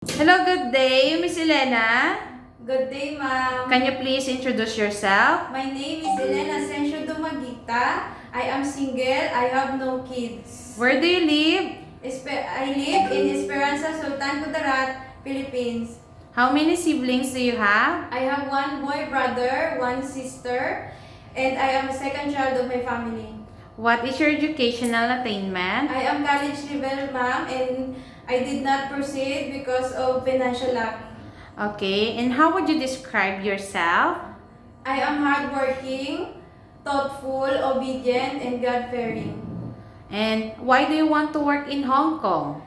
Hello, good day, Miss Elena. Good day, ma'am. Can you please introduce yourself? My name is Elena Asensio Dumagita. I am single. I have no kids. Where do you live? I live in Esperanza, Sultan Kudarat, Philippines. How many siblings do you have? I have one boy brother, one sister, and I am a second child of my family. What is your educational attainment? I am college level, ma'am, and I did not proceed because of financial lack. Okay, and how would you describe yourself? I am hardworking, thoughtful, obedient, and God-fearing. And why do you want to work in Hong Kong?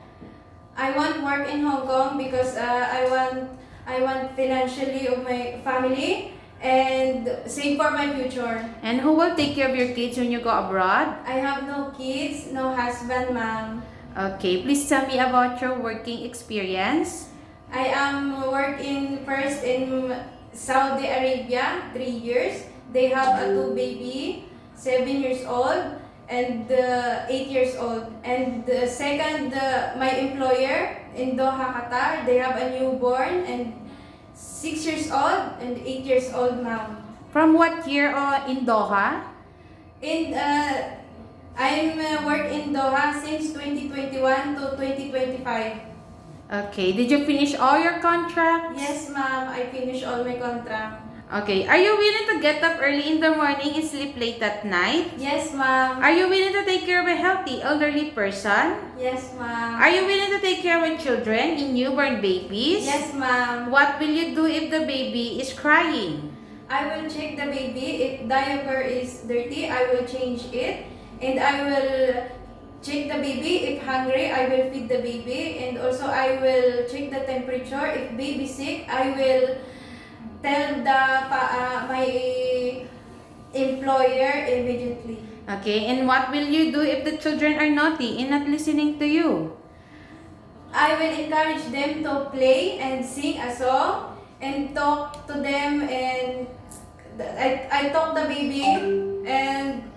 I want work in Hong Kong because I want financially of my family and save for my future. And who will take care of your kids when you go abroad? I have no kids, no husband, ma'am. Okay, please tell me about your working experience. I am working first in Saudi Arabia, 3 years. They have a 2 baby, 7 years old and 8 years old. And the second, my employer in Doha, Qatar, they have a newborn and 6 years old and 8 years old now. From what year in Doha? I'm work in Doha since 2021 to 2025. Okay, did you finish all your contracts? Yes, ma'am. I finished all my contract. Okay, are you willing to get up early in the morning and sleep late at night? Yes, ma'am. Are you willing to take care of a healthy elderly person? Yes, ma'am. Are you willing to take care of children in newborn babies? Yes, ma'am. What will you do if the baby is crying? I will check the baby. If diaper is dirty, I will change it. And I will check the baby. If hungry, I will feed the baby. And also, I will check the temperature. If baby sick, I will tell my employer immediately. Okay, and what will you do if the children are naughty and not listening to you? I will encourage them to play and sing a song and talk to them, and I talk the baby and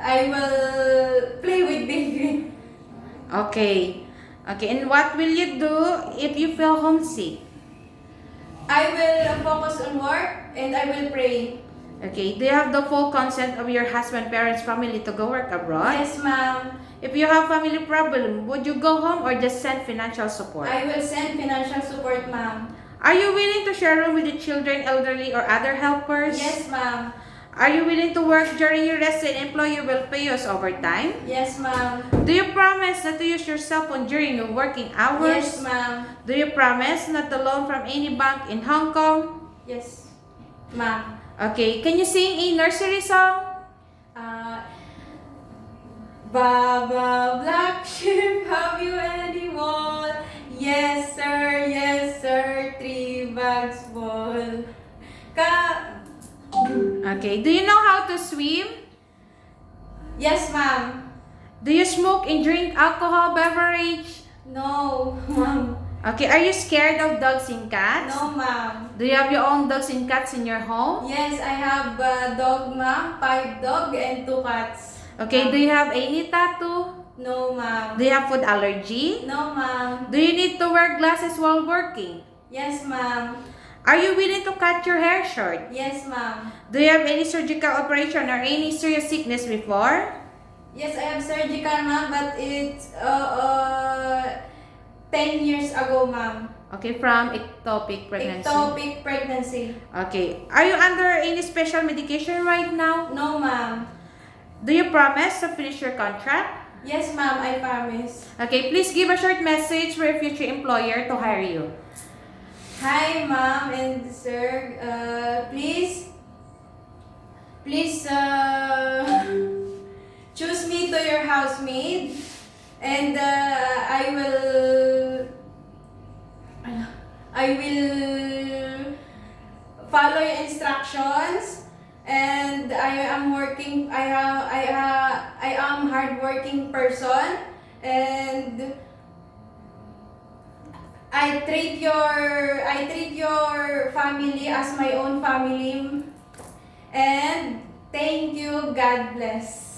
I will play with baby. Okay. Okay, and what will you do if you feel homesick? I will focus on work and I will pray. Okay, do you have the full consent of your husband, parents, family to go work abroad? Yes, ma'am. If you have family problem, would you go home or just send financial support? I will send financial support, ma'am. Are you willing to share room with the children, elderly, or other helpers? Yes, ma'am. Are you willing to work during your rest and employer will pay you as overtime? Yes, ma'am. Do you promise not to use your cell phone during your working hours? Yes, ma'am. Do you promise not to loan from any bank in Hong Kong? Yes, ma'am. Okay, can you sing a nursery song? Baba Black Sheep, have you any wool? Yes, sir, 3 bags full. Okay, do you know how to swim? Yes, ma'am. Do you smoke and drink alcohol beverage? No, ma'am. Okay, are you scared of dogs and cats? No, ma'am. Do you have your own dogs and cats in your home? Yes, I have a dog, ma'am, 5 dog and 2 cats. Okay, do you have any tattoo? No, ma'am. Do you have food allergy? No, ma'am. Do you need to wear glasses while working? Yes, ma'am. Are you willing to cut your hair short? Yes, ma'am. Do you have any surgical operation or any serious sickness before? Yes, I have surgical, ma'am, but it's 10 years ago, ma'am. Okay, from ectopic pregnancy. Ectopic pregnancy. Okay, are you under any special medication right now? No, ma'am. Do you promise to finish your contract? Yes, ma'am, I promise. Okay, please give a short message for your future employer to hire you. Hi, ma'am and sir. Please, choose me to your housemaid, and I will follow your instructions. And I am hardworking person, and I treat your family as my own family. And thank you. God bless.